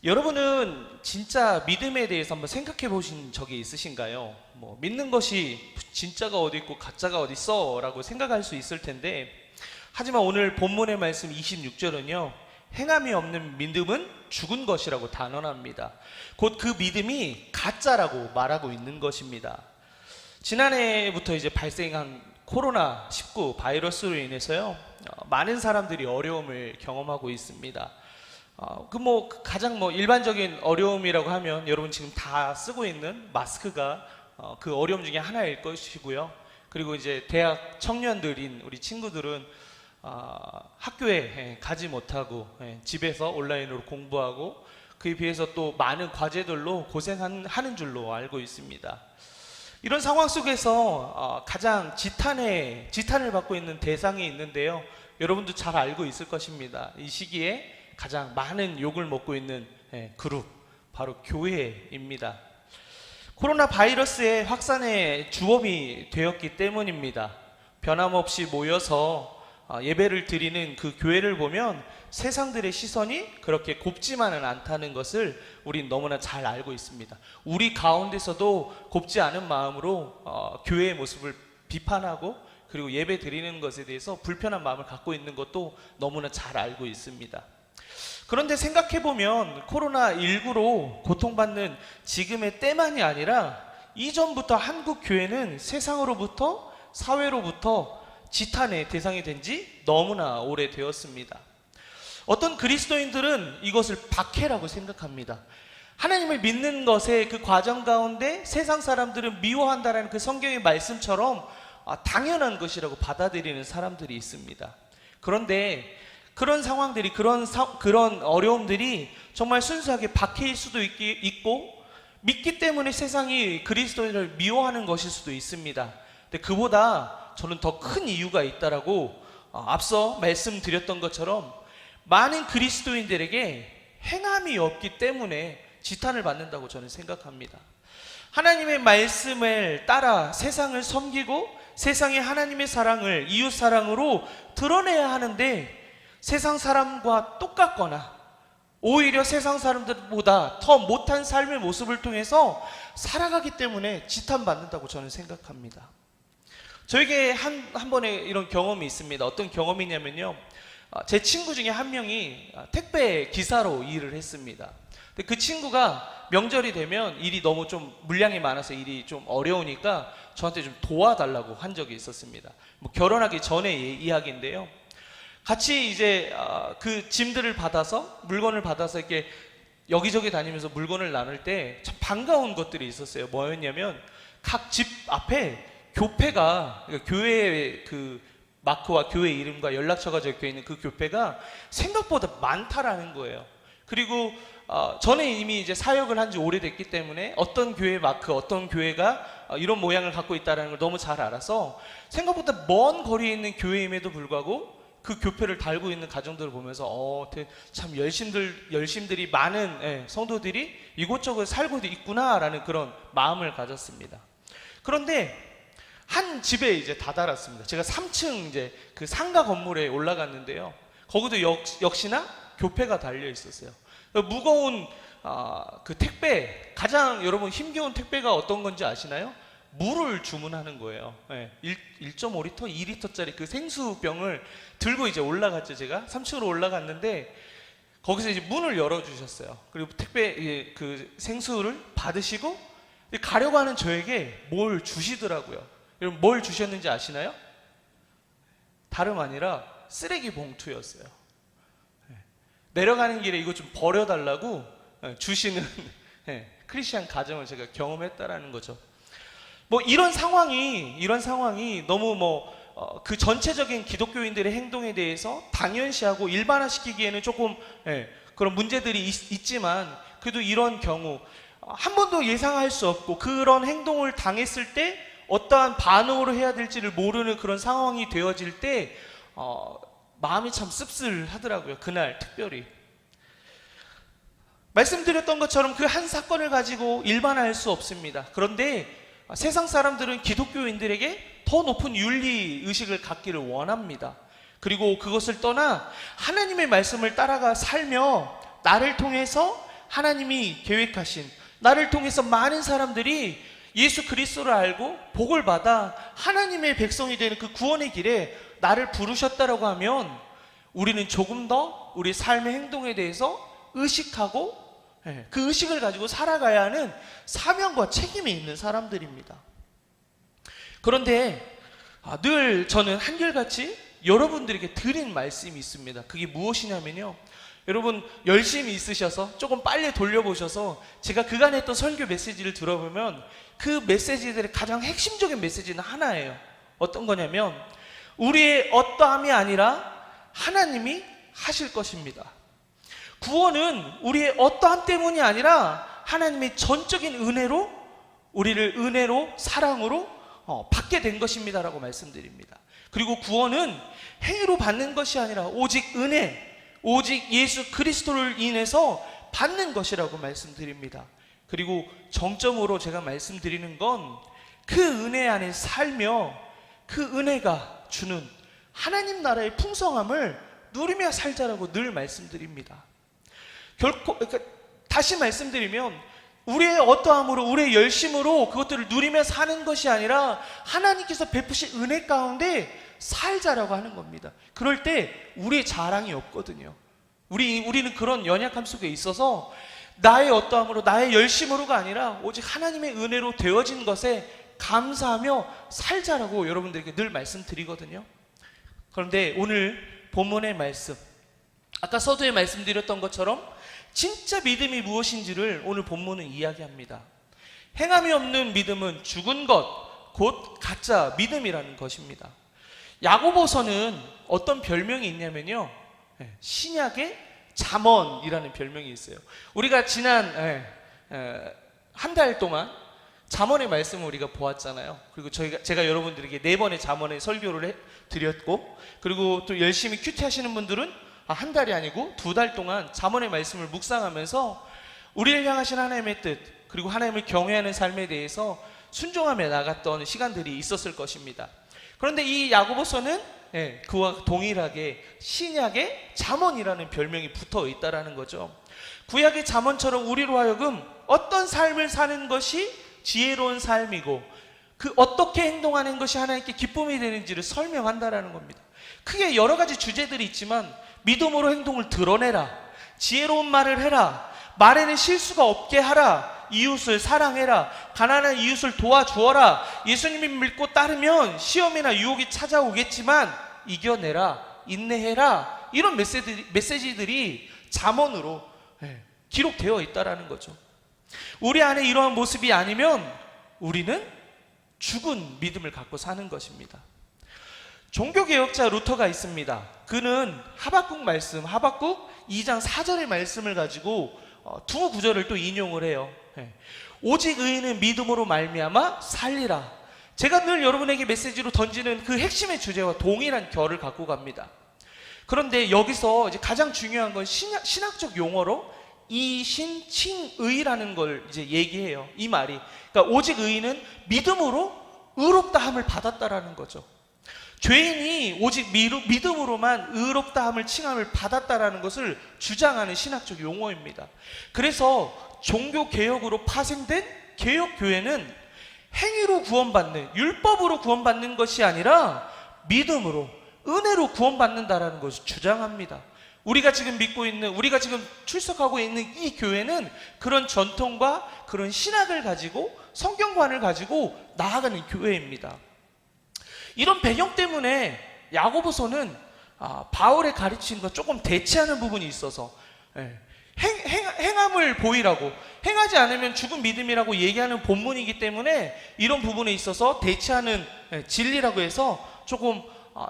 여러분은 진짜 믿음에 대해서 한번 생각해 보신 적이 있으신가요? 믿는 것이 진짜가 어디 있고 가짜가 어디 있어 라고 생각할 수 있을 텐데, 하지만 오늘 본문의 말씀 26절은요 행함이 없는 믿음은 죽은 것이라고 단언합니다. 곧 그 믿음이 가짜라고 말하고 있는 것입니다. 지난해부터 이제 발생한 코로나19 바이러스로 인해서요 많은 사람들이 어려움을 경험하고 있습니다. 가장 일반적인 어려움이라고 하면 여러분 지금 다 쓰고 있는 마스크가 그 어려움 중에 하나일 것이고요. 그리고 이제 대학 청년들인 우리 친구들은 학교에 가지 못하고 집에서 온라인으로 공부하고, 그에 비해서 또 많은 과제들로 고생하는 줄로 알고 있습니다. 이런 상황 속에서 가장 지탄을 받고 있는 대상이 있는데요, 여러분도 잘 알고 있을 것입니다. 이 시기에 가장 많은 욕을 먹고 있는 그룹, 바로 교회입니다. 코로나 바이러스의 확산의 주범이 되었기 때문입니다. 변함없이 모여서 예배를 드리는 그 교회를 보면 세상들의 시선이 그렇게 곱지만은 않다는 것을 우린 너무나 잘 알고 있습니다. 우리 가운데서도 곱지 않은 마음으로 교회의 모습을 비판하고, 그리고 예배 드리는 것에 대해서 불편한 마음을 갖고 있는 것도 너무나 잘 알고 있습니다. 그런데 생각해보면 코로나19로 고통받는 지금의 때만이 아니라 이전부터 한국 교회는 세상으로부터, 사회로부터 지탄의 대상이 된 지 너무나 오래되었습니다. 어떤 그리스도인들은 이것을 박해라고 생각합니다. 하나님을 믿는 것의 그 과정 가운데 세상 사람들은 미워한다는 그 성경의 말씀처럼 당연한 것이라고 받아들이는 사람들이 있습니다. 그런데 그런 상황들이, 그런 어려움들이 정말 순수하게 박해일 수도 있고, 믿기 때문에 세상이 그리스도인을 미워하는 것일 수도 있습니다. 근데 그보다 저는 더 큰 이유가 있다라고 앞서 말씀드렸던 것처럼 많은 그리스도인들에게 행함이 없기 때문에 지탄을 받는다고 저는 생각합니다. 하나님의 말씀을 따라 세상을 섬기고 세상에 하나님의 사랑을 이웃 사랑으로 드러내야 하는데, 세상 사람과 똑같거나 오히려 세상 사람들보다 더 못한 삶의 모습을 통해서 살아가기 때문에 지탄받는다고 저는 생각합니다. 저에게 한 번의 이런 경험이 있습니다. 어떤 경험이냐면요, 제 친구 중에 한 명이 택배 기사로 일을 했습니다. 근데 그 친구가 명절이 되면 일이 너무 좀 물량이 많아서 일이 좀 어려우니까 저한테 좀 도와달라고 한 적이 있었습니다. 결혼하기 전의 이야기인데요, 같이 이제 그 짐들을 받아서, 물건을 받아서 이렇게 여기저기 다니면서 물건을 나눌 때 참 반가운 것들이 있었어요. 뭐였냐면 각 집 앞에 교패가, 그러니까 교회의 그 마크와 교회 이름과 연락처가 적혀 있는 그 교패가 생각보다 많다라는 거예요. 그리고 저는 이미 이제 사역을 한 지 오래됐기 때문에 어떤 교회 마크, 어떤 교회가 이런 모양을 갖고 있다는 걸 너무 잘 알아서 생각보다 먼 거리에 있는 교회임에도 불구하고 그 교패를 달고 있는 가정들을 보면서 참 열심들이 많은 성도들이 이곳저곳 살고 있구나라는 그런 마음을 가졌습니다. 그런데 한 집에 이제 다다랐습니다. 제가 3층 이제 그 상가 건물에 올라갔는데요, 거기도 역시나 교패가 달려 있었어요. 무거운 그 택배, 가장 여러분 힘겨운 택배가 어떤 건지 아시나요? 물을 주문하는 거예요. 1.5리터, 2리터짜리 그 생수병을 들고 이제 올라갔죠. 제가 3층으로 올라갔는데 거기서 이제 문을 열어주셨어요. 그리고 택배 그 생수를 받으시고 가려고 하는 저에게 뭘 주시더라고요. 여러분 뭘 주셨는지 아시나요? 다름 아니라 쓰레기 봉투였어요. 내려가는 길에 이거 좀 버려달라고 주시는 크리스찬 가정을 제가 경험했다라는 거죠. 이런 상황이 너무 그 전체적인 기독교인들의 행동에 대해서 당연시하고 일반화시키기에는 조금 그런 문제들이 있지만, 그래도 이런 경우 한 번도 예상할 수 없고 그런 행동을 당했을 때 어떠한 반응으로 해야 될지를 모르는 그런 상황이 되어질 때 마음이 참 씁쓸하더라고요. 그날 특별히 말씀드렸던 것처럼 그 한 사건을 가지고 일반화할 수 없습니다. 그런데 세상 사람들은 기독교인들에게 더 높은 윤리의식을 갖기를 원합니다. 그리고 그것을 떠나 하나님의 말씀을 따라가 살며 나를 통해서 하나님이 계획하신, 나를 통해서 많은 사람들이 예수 그리스도를 알고 복을 받아 하나님의 백성이 되는 그 구원의 길에 나를 부르셨다라고 하면 우리는 조금 더 우리 삶의 행동에 대해서 의식하고 그 의식을 가지고 살아가야 하는 사명과 책임이 있는 사람들입니다. 그런데 늘 저는 한결같이 여러분들에게 드린 말씀이 있습니다. 그게 무엇이냐면요, 여러분 열심히 있으셔서 조금 빨리 돌려보셔서 제가 그간 했던 설교 메시지를 들어보면 그 메시지들의 가장 핵심적인 메시지는 하나예요. 어떤 거냐면 우리의 어떠함이 아니라 하나님이 하실 것입니다. 구원은 우리의 어떠함 때문이 아니라 하나님의 전적인 은혜로, 우리를 은혜로 사랑으로 받게 된 것입니다 라고 말씀드립니다. 그리고 구원은 행위로 받는 것이 아니라 오직 은혜, 오직 예수 그리스도를 인해서 받는 것이라고 말씀드립니다. 그리고 정점으로 제가 말씀드리는 건 그 은혜 안에 살며 그 은혜가 주는 하나님 나라의 풍성함을 누리며 살자라고 늘 말씀드립니다. 그러니까 다시 말씀드리면 우리의 어떠함으로, 우리의 열심으로 그것들을 누리며 사는 것이 아니라 하나님께서 베푸신 은혜 가운데 살자라고 하는 겁니다. 그럴 때 우리의 자랑이 없거든요. 우리는 그런 연약함 속에 있어서 나의 어떠함으로, 나의 열심으로가 아니라 오직 하나님의 은혜로 되어진 것에 감사하며 살자라고 여러분들에게 늘 말씀드리거든요. 그런데 오늘 본문의 말씀, 아까 서두에 말씀드렸던 것처럼 진짜 믿음이 무엇인지를 오늘 본문은 이야기합니다. 행함이 없는 믿음은 죽은 것, 곧 가짜 믿음이라는 것입니다. 야고보서는 어떤 별명이 있냐면요, 신약의 잠언이라는 별명이 있어요. 우리가 지난 한 달 동안 잠언의 말씀을 우리가 보았잖아요. 그리고 제가 여러분들에게 4번의 잠언의 설교를 드렸고, 그리고 또 열심히 큐티 하시는 분들은 한 달이 아니고 2달 동안 잠언의 말씀을 묵상하면서 우리를 향하신 하나님의 뜻, 그리고 하나님을 경외하는 삶에 대해서 순종하며 나갔던 시간들이 있었을 것입니다. 그런데 이 야고보서는 그와 동일하게 신약의 잠언이라는 별명이 붙어 있다라는 거죠. 구약의 잠언처럼 우리로 하여금 어떤 삶을 사는 것이 지혜로운 삶이고 그 어떻게 행동하는 것이 하나님께 기쁨이 되는지를 설명한다라는 겁니다. 크게 여러 가지 주제들이 있지만 믿음으로 행동을 드러내라, 지혜로운 말을 해라, 말에는 실수가 없게 하라, 이웃을 사랑해라, 가난한 이웃을 도와주어라, 예수님을 믿고 따르면 시험이나 유혹이 찾아오겠지만 이겨내라, 인내해라, 이런 메시지들이 잠언으로 기록되어 있다라는 거죠. 우리 안에 이러한 모습이 아니면 우리는 죽은 믿음을 갖고 사는 것입니다. 종교개혁자 루터가 있습니다. 그는 하박국 말씀, 하박국 2장 4절의 말씀을 가지고 두 구절을 또 인용을 해요. 오직 의인은 믿음으로 말미암아 살리라. 제가 늘 여러분에게 메시지로 던지는 그 핵심의 주제와 동일한 결을 갖고 갑니다. 그런데 여기서 이제 가장 중요한 건 신학적 용어로 이신칭의라는 걸 이제 얘기해요. 이 말이, 그러니까 오직 의인은 믿음으로 의롭다함을 받았다라는 거죠. 죄인이 오직 믿음으로만 의롭다함을 칭함을 받았다라는 것을 주장하는 신학적 용어입니다. 그래서 종교개혁으로 파생된 개혁교회는 행위로 구원받는, 율법으로 구원받는 것이 아니라 믿음으로, 은혜로 구원받는다라는 것을 주장합니다. 우리가 지금 믿고 있는, 우리가 지금 출석하고 있는 이 교회는 그런 전통과 그런 신학을 가지고, 성경관을 가지고 나아가는 교회입니다. 이런 배경 때문에 야고보서는 바울의 가르침과 조금 대치하는 부분이 있어서 행함을 보이라고, 행하지 않으면 죽은 믿음이라고 얘기하는 본문이기 때문에 이런 부분에 있어서 대치하는 진리라고 해서 조금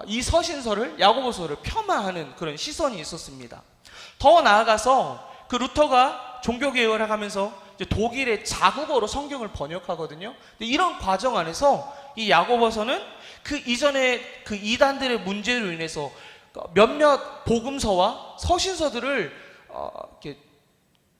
이 서신서를, 야고보서를 폄하하는 그런 시선이 있었습니다. 더 나아가서 그 루터가 종교개혁을 하면서 이제 독일의 자국어로 성경을 번역하거든요. 근데 이런 과정 안에서 이 야고보서는 그 이전에 그 이단들의 문제로 인해서 몇몇 복음서와 서신서들을 이렇게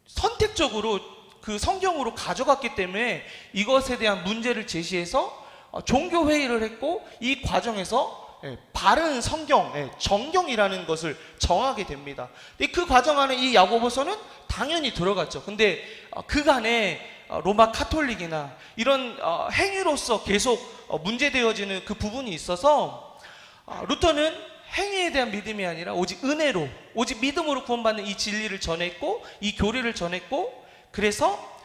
선택적으로 그 성경으로 가져갔기 때문에 이것에 대한 문제를 제시해서 종교회의를 했고, 이 과정에서 바른 성경, 정경이라는 것을 정하게 됩니다. 근데 그 과정 안에 이 야고보서는 당연히 들어갔죠. 근데 그간에 로마 카톨릭이나 이런 행위로서 계속 문제되어지는 그 부분이 있어서 루터는 행위에 대한 믿음이 아니라 오직 은혜로, 오직 믿음으로 구원받는 이 진리를 전했고, 이 교리를 전했고, 그래서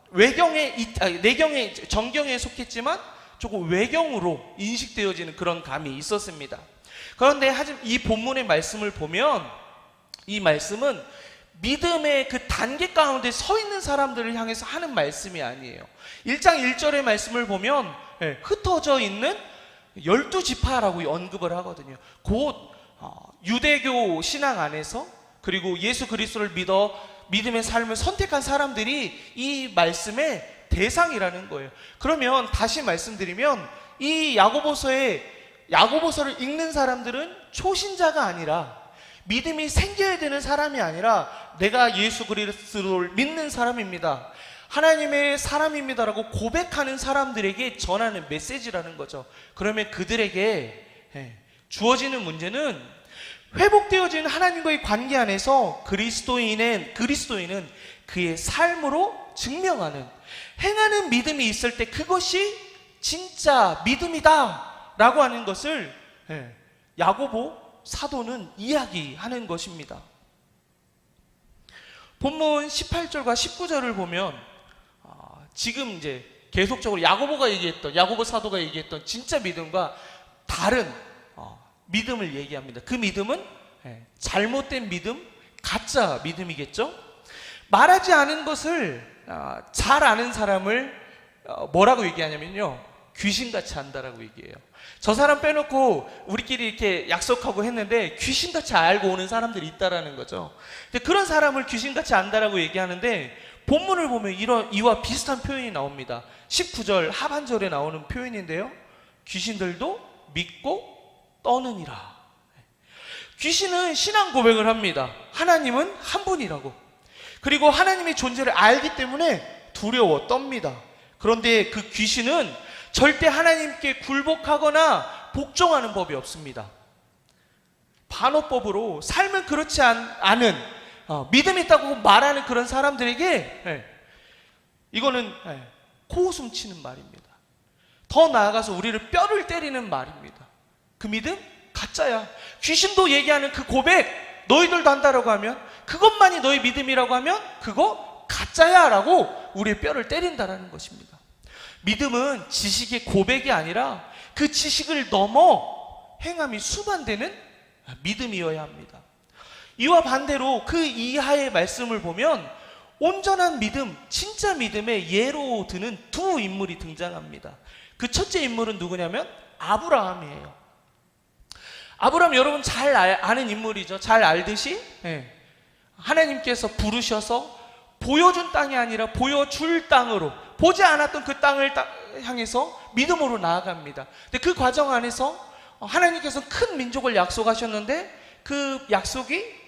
내경에, 정경에 속했지만 조금 외경으로 인식되어지는 그런 감이 있었습니다. 그런데 이 본문의 말씀을 보면 이 말씀은 믿음의 그 단계 가운데 서 있는 사람들을 향해서 하는 말씀이 아니에요. 1장 1절의 말씀을 보면 흩어져 있는 12지파라고 언급을 하거든요. 곧 유대교 신앙 안에서, 그리고 예수 그리스도를 믿음의 삶을 선택한 사람들이 이 말씀의 대상이라는 거예요. 그러면 다시 말씀드리면 이 야고보서를 읽는 사람들은 초신자가 아니라, 믿음이 생겨야 되는 사람이 아니라 내가 예수 그리스도를 믿는 사람입니다, 하나님의 사람입니다라고 고백하는 사람들에게 전하는 메시지라는 거죠. 그러면 그들에게 주어지는 문제는 회복되어진 하나님과의 관계 안에서 그리스도인은 그의 삶으로 증명하는, 행하는 믿음이 있을 때 그것이 진짜 믿음이다 라고 하는 것을 야고보 사도는 이야기하는 것입니다. 본문 18절과 19절을 보면 지금 이제 계속적으로 야고보 사도가 얘기했던 진짜 믿음과 다른 믿음을 얘기합니다. 그 믿음은 잘못된 믿음, 가짜 믿음이겠죠. 말하지 않은 것을 잘 아는 사람을 뭐라고 얘기하냐면요, 귀신같이 안다라고 얘기해요. 저 사람 빼놓고 우리끼리 이렇게 약속하고 했는데 귀신같이 알고 오는 사람들이 있다라는 거죠. 근데 그런 사람을 귀신같이 안다라고 얘기하는데, 본문을 보면 이와 비슷한 표현이 나옵니다. 19절 하반절에 나오는 표현인데요, 귀신들도 믿고 떠느니라. 귀신은 신앙 고백을 합니다. 하나님은 한 분이라고. 그리고 하나님의 존재를 알기 때문에 두려워 떱니다. 그런데 그 귀신은 절대 하나님께 굴복하거나 복종하는 법이 없습니다. 반어법으로 삶은 그렇지 않은 믿음이 있다고 말하는 그런 사람들에게 이거는 코웃음 치는 말입니다. 더 나아가서 우리를 뼈를 때리는 말입니다. 그 믿음 가짜야. 귀신도 얘기하는 그 고백 너희들도 한다라고 하면, 그것만이 너희 믿음이라고 하면 그거 가짜야 라고 우리의 뼈를 때린다라는 것입니다. 믿음은 지식의 고백이 아니라 그 지식을 넘어 행함이 수반되는 믿음이어야 합니다. 이와 반대로 그 이하의 말씀을 보면 온전한 믿음, 진짜 믿음의 예로 드는 두 인물이 등장합니다. 그 첫째 인물은 누구냐면 아브라함이에요. 아브라함 여러분 잘 아는 인물이죠. 잘 알듯이 하나님께서 부르셔서 보여준 땅이 아니라 보여줄 땅으로, 보지 않았던 그 땅을 향해서 믿음으로 나아갑니다. 근데 그 과정 안에서 하나님께서 큰 민족을 약속하셨는데 그 약속이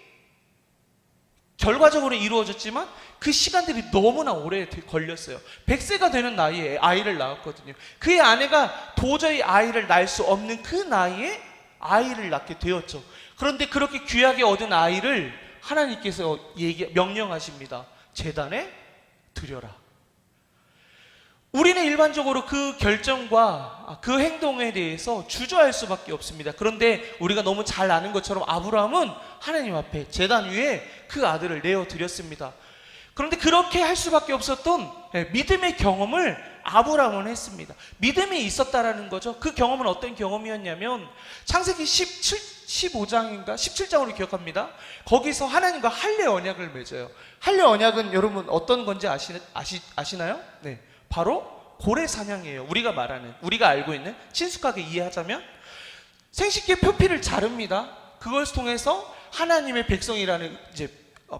결과적으로 이루어졌지만 그 시간들이 너무나 오래 걸렸어요. 100세가 되는 나이에 아이를 낳았거든요. 그의 아내가 도저히 아이를 낳을 수 없는 그 나이에 아이를 낳게 되었죠. 그런데 그렇게 귀하게 얻은 아이를 하나님께서 명령하십니다. 제단에 드려라. 우리는 일반적으로 그 결정과 그 행동에 대해서 주저할 수밖에 없습니다. 그런데 우리가 너무 잘 아는 것처럼 아브라함은 하나님 앞에 제단 위에 그 아들을 내어드렸습니다. 그런데 그렇게 할 수밖에 없었던 믿음의 경험을 아브라함은 했습니다. 믿음이 있었다라는 거죠. 그 경험은 어떤 경험이었냐면 창세기 15장인가 17장으로 기억합니다. 거기서 하나님과 할례 언약을 맺어요. 할례 언약은 여러분 어떤 건지 아시나요? 네, 바로 고래 사냥이에요. 우리가 알고 있는, 친숙하게 이해하자면 생식기의 표피를 자릅니다. 그걸 통해서 하나님의 백성이라는 이제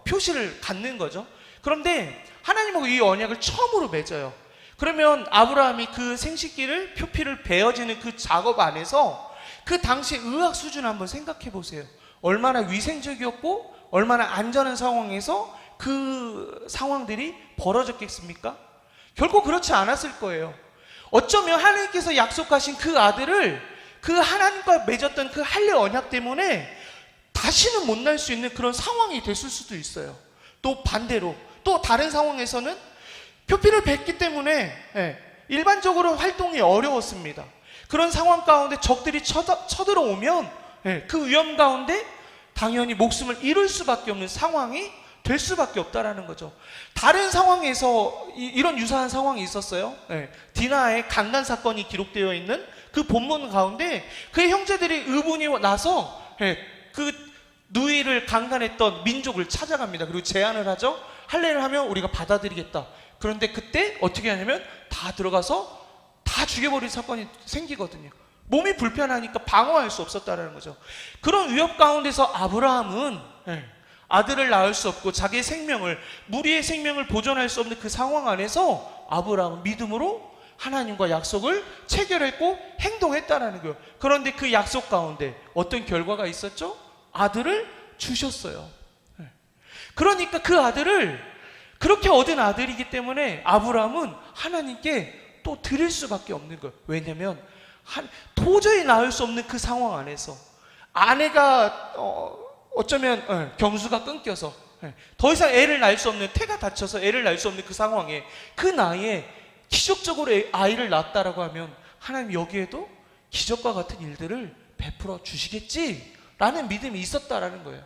표시를 갖는 거죠. 그런데 하나님하고 이 언약을 처음으로 맺어요. 그러면 아브라함이 그 생식기를, 표피를 베어지는 그 작업 안에서 그 당시 의학 수준 한번 생각해 보세요. 얼마나 위생적이었고 얼마나 안전한 상황에서 그 상황들이 벌어졌겠습니까? 결코 그렇지 않았을 거예요. 어쩌면 하나님께서 약속하신 그 아들을 그 하나님과 맺었던 그 할례 언약 때문에 다시는 못 날 수 있는 그런 상황이 됐을 수도 있어요. 또 반대로 또 다른 상황에서는 표피를 뱉기 때문에 일반적으로 활동이 어려웠습니다. 그런 상황 가운데 적들이 쳐들어오면 그 위험 가운데 당연히 목숨을 잃을 수밖에 없는 상황이 될 수밖에 없다라는 거죠. 다른 상황에서 이런 유사한 상황이 있었어요. 디나의 강간 사건이 기록되어 있는 그 본문 가운데 그의 형제들이 의문이 나서 그 누이를 강간했던 민족을 찾아갑니다. 그리고 제안을 하죠. 할례를 하면 우리가 받아들이겠다. 그런데 그때 어떻게 하냐면 다 들어가서 다 죽여버린 사건이 생기거든요. 몸이 불편하니까 방어할 수 없었다는 거죠. 그런 위협 가운데서 아브라함은 아들을 낳을 수 없고 자기의 생명을, 무리의 생명을 보존할 수 없는 그 상황 안에서 아브라함은 믿음으로 하나님과 약속을 체결했고 행동했다라는 거예요. 그런데 그 약속 가운데 어떤 결과가 있었죠? 아들을 주셨어요. 그러니까 그 아들을 그렇게 얻은 아들이기 때문에 아브라함은 하나님께 또 드릴 수밖에 없는 거예요. 왜냐하면 도저히 낳을 수 없는 그 상황 안에서 아내가 어쩌면 경수가 끊겨서 더 이상 애를 낳을 수 없는, 태가 다쳐서 애를 낳을 수 없는 그 상황에 그 나이에 기적적으로 아이를 낳았다라고 하면 하나님 여기에도 기적과 같은 일들을 베풀어 주시겠지라는 믿음이 있었다라는 거예요.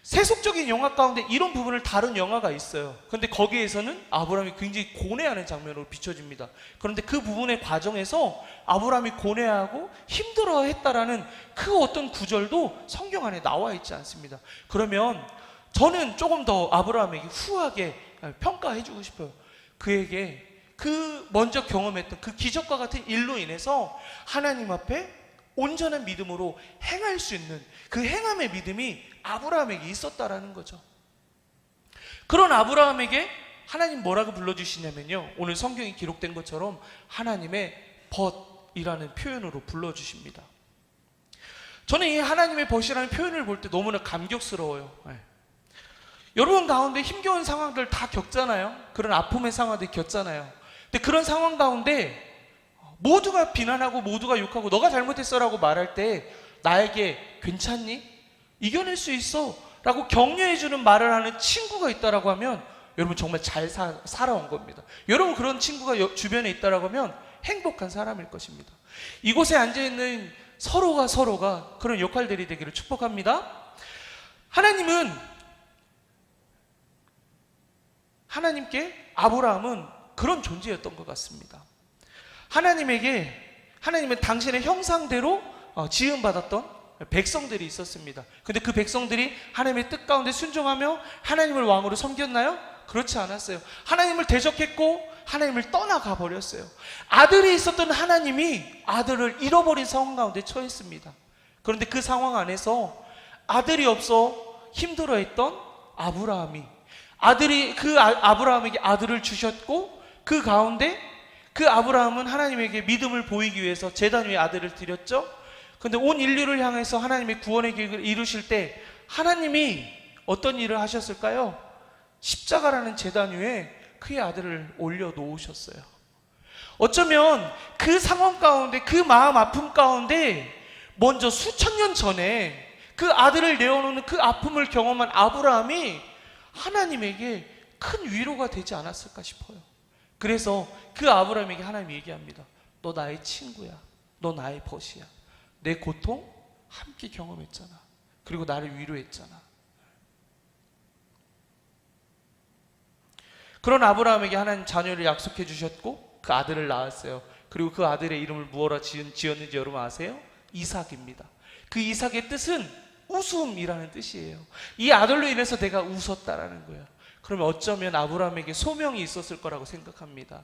세속적인 영화 가운데 이런 부분을 다룬 영화가 있어요. 그런데 거기에서는 아브라함이 굉장히 고뇌하는 장면으로 비춰집니다. 그런데 그 부분의 과정에서 아브라함이 고뇌하고 힘들어했다라는 그 어떤 구절도 성경 안에 나와 있지 않습니다. 그러면 저는 조금 더 아브라함에게 후하게 평가해 주고 싶어요. 그에게 그 먼저 경험했던 그 기적과 같은 일로 인해서 하나님 앞에 온전한 믿음으로 행할 수 있는 그 행함의 믿음이 아브라함에게 있었다라는 거죠. 그런 아브라함에게 하나님 뭐라고 불러주시냐면요, 오늘 성경에 기록된 것처럼 하나님의 벗이라는 표현으로 불러주십니다. 저는 이 하나님의 벗이라는 표현을 볼 때 너무나 감격스러워요. 여러분 가운데 힘겨운 상황들 다 겪잖아요. 그런 아픔의 상황들 겪잖아요. 근데 그런 상황 가운데 모두가 비난하고 모두가 욕하고 너가 잘못했어라고 말할 때 나에게 괜찮니? 이겨낼 수 있어 라고 격려해주는 말을 하는 친구가 있다라고 하면 여러분 정말 잘 살아온 겁니다. 여러분 그런 친구가 주변에 있다라고 하면 행복한 사람일 것입니다. 이곳에 앉아있는 서로가 그런 역할들이 되기를 축복합니다. 하나님께 아브라함은 그런 존재였던 것 같습니다. 하나님은 당신의 형상대로 지음받았던 백성들이 있었습니다. 근데 그 백성들이 하나님의 뜻 가운데 순종하며 하나님을 왕으로 섬겼나요? 그렇지 않았어요. 하나님을 대적했고 하나님을 떠나가 버렸어요. 아들이 있었던 하나님이 아들을 잃어버린 상황 가운데 처했습니다. 그런데 그 상황 안에서 아들이 없어 힘들어했던 아브라함이 아브라함에게 아들을 주셨고 그 가운데 그 아브라함은 하나님에게 믿음을 보이기 위해서 제단 위에 아들을 드렸죠. 그런데 온 인류를 향해서 하나님의 구원의 계획을 이루실 때 하나님이 어떤 일을 하셨을까요? 십자가라는 제단 위에 그의 아들을 올려놓으셨어요. 어쩌면 그 상황 가운데, 그 마음 아픔 가운데 먼저 수천 년 전에 그 아들을 내어놓는 그 아픔을 경험한 아브라함이 하나님에게 큰 위로가 되지 않았을까 싶어요. 그래서 그 아브라함에게 하나님이 얘기합니다. 너 나의 친구야. 너 나의 벗이야. 내 고통 함께 경험했잖아. 그리고 나를 위로했잖아. 그런 아브라함에게 하나님 자녀를 약속해 주셨고 그 아들을 낳았어요. 그리고 그 아들의 이름을 무엇라 지었는지 여러분 아세요? 이삭입니다. 그 이삭의 뜻은 웃음이라는 뜻이에요. 이 아들로 인해서 내가 웃었다라는 거예요. 그러면 어쩌면 아브라함에게 소명이 있었을 거라고 생각합니다.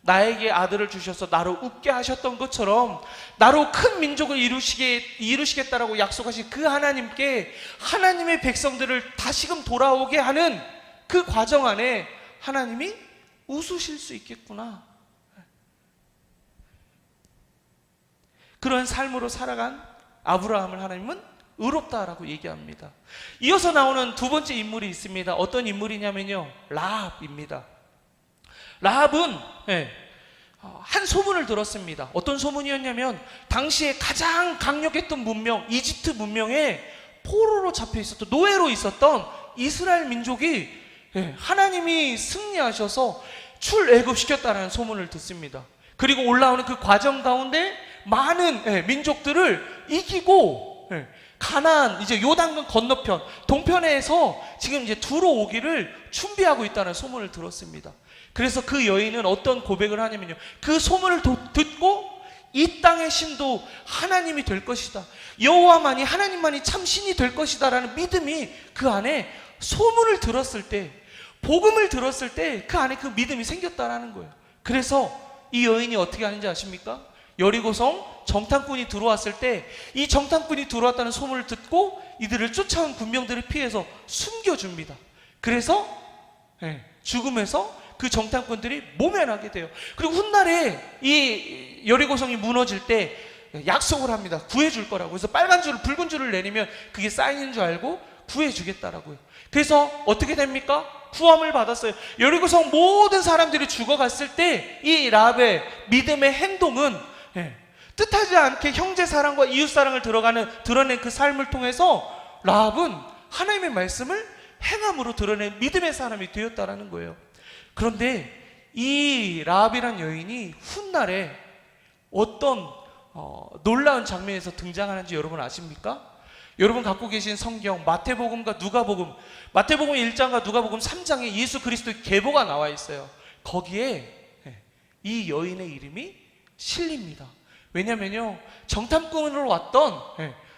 나에게 아들을 주셔서 나로 웃게 하셨던 것처럼 나로 큰 민족을 이루시겠다라고 약속하신 그 하나님께 하나님의 백성들을 다시금 돌아오게 하는 그 과정 안에 하나님이 웃으실 수 있겠구나. 그런 삶으로 살아간 아브라함을 하나님은 의롭다라고 얘기합니다. 이어서 나오는 두 번째 인물이 있습니다. 어떤 인물이냐면요, 라합입니다. 라합은 한 소문을 들었습니다. 어떤 소문이었냐면 당시에 가장 강력했던 문명, 이집트 문명에 포로로 잡혀 있었던, 노예로 있었던 이스라엘 민족이 하나님이 승리하셔서 출애굽시켰다는 소문을 듣습니다. 그리고 올라오는 그 과정 가운데 많은 민족들을 이기고 가나안, 이제 요단강 건너편 동편에서 지금 이제 들어오기를 준비하고 있다는 소문을 들었습니다. 그래서 그 여인은 어떤 고백을 하냐면요, 그 소문을 듣고 이 땅의 신도 하나님이 될 것이다, 여호와만이, 하나님만이 참 신이 될 것이다 라는 믿음이 그 안에, 소문을 들었을 때, 복음을 들었을 때 그 안에 그 믿음이 생겼다라는 거예요. 그래서 이 여인이 어떻게 하는지 아십니까? 여리고성 정탐꾼이 들어왔을 때, 이 정탐꾼이 들어왔다는 소문을 듣고 이들을 쫓아온 군병들을 피해서 숨겨줍니다. 그래서 죽음에서 그 정탐꾼들이 모면하게 돼요. 그리고 훗날에 이 여리고성이 무너질 때 약속을 합니다. 구해줄 거라고. 그래서 빨간 줄을, 붉은 줄을 내리면 그게 사인인 줄 알고 구해주겠다라고요. 그래서 어떻게 됩니까? 구원을 받았어요. 여리고성 모든 사람들이 죽어갔을 때 이 라합의 믿음의 행동은 뜻하지 않게 형제 사랑과 이웃 사랑을 드러낸 그 삶을 통해서 라합은 하나님의 말씀을 행함으로 드러낸 믿음의 사람이 되었다라는 거예요. 그런데 이 라합이란 여인이 훗날에 어떤 놀라운 장면에서 등장하는지 여러분 아십니까? 여러분 갖고 계신 성경 마태복음과 누가복음, 마태복음 1장과 누가복음 3장에 예수 그리스도의 계보가 나와 있어요. 거기에 이 여인의 이름이 실립니다. 왜냐면요, 정탐꾼으로 왔던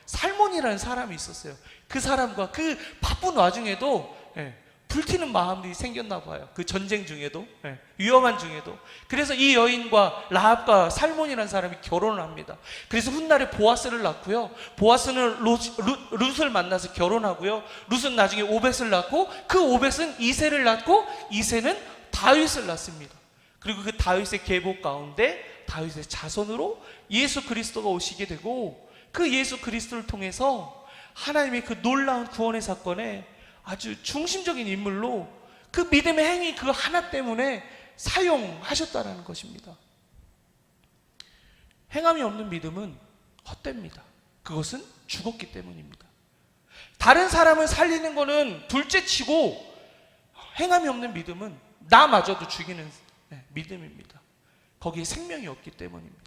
살몬이라는 사람이 있었어요. 그 사람과 그 바쁜 와중에도 불튀는 마음이 생겼나 봐요. 그 전쟁 중에도, 위험한 중에도. 그래서 이 여인과 라합과 살몬이라는 사람이 결혼을 합니다. 그래서 훗날에 보아스를 낳고요, 보아스는 룻을 만나서 결혼하고요, 룻은 나중에 오벳을 낳고, 그 오벳은 이새를 낳고, 이새는 다윗을 낳습니다. 그리고 그 다윗의 계보 가운데 다윗의 자손으로 예수 그리스도가 오시게 되고, 그 예수 그리스도를 통해서 하나님의 그 놀라운 구원의 사건에 아주 중심적인 인물로 그 믿음의 행위 그 하나 때문에 사용하셨다라는 것입니다. 행함이 없는 믿음은 헛됩니다. 그것은 죽었기 때문입니다. 다른 사람을 살리는 것은 둘째치고 행함이 없는 믿음은 나마저도 죽이는 믿음입니다. 거기에 생명이 없기 때문입니다.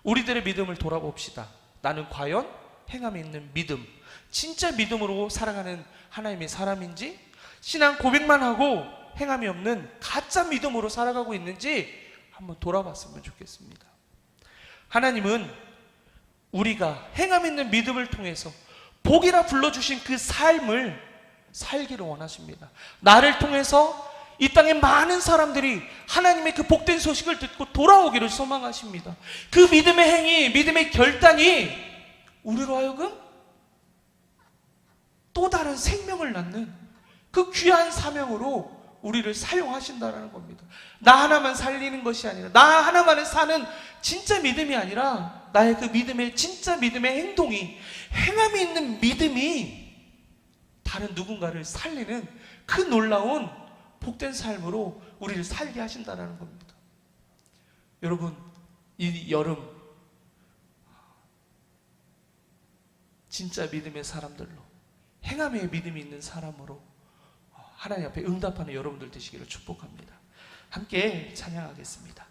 우리들의 믿음을 돌아봅시다. 나는 과연 행함이 있는 믿음, 진짜 믿음으로 살아가는 하나님의 사람인지, 신앙 고백만 하고 행함이 없는 가짜 믿음으로 살아가고 있는지 한번 돌아봤으면 좋겠습니다. 하나님은 우리가 행함 있는 믿음을 통해서 복이라 불러주신 그 삶을 살기를 원하십니다. 나를 통해서 이 땅의 많은 사람들이 하나님의 그 복된 소식을 듣고 돌아오기를 소망하십니다. 그 믿음의 행위, 믿음의 결단이 우리로 하여금 또 다른 생명을 낳는 그 귀한 사명으로 우리를 사용하신다는 겁니다. 나 하나만 살리는 것이 아니라, 나 하나만을 사는 진짜 믿음이 아니라, 나의 그 믿음의, 진짜 믿음의 행동이, 행함이 있는 믿음이 다른 누군가를 살리는 그 놀라운 복된 삶으로 우리를 살게 하신다는 겁니다. 여러분, 이 여름 진짜 믿음의 사람들로, 행함의 믿음이 있는 사람으로 하나님 앞에 응답하는 여러분들 되시기를 축복합니다. 함께 찬양하겠습니다.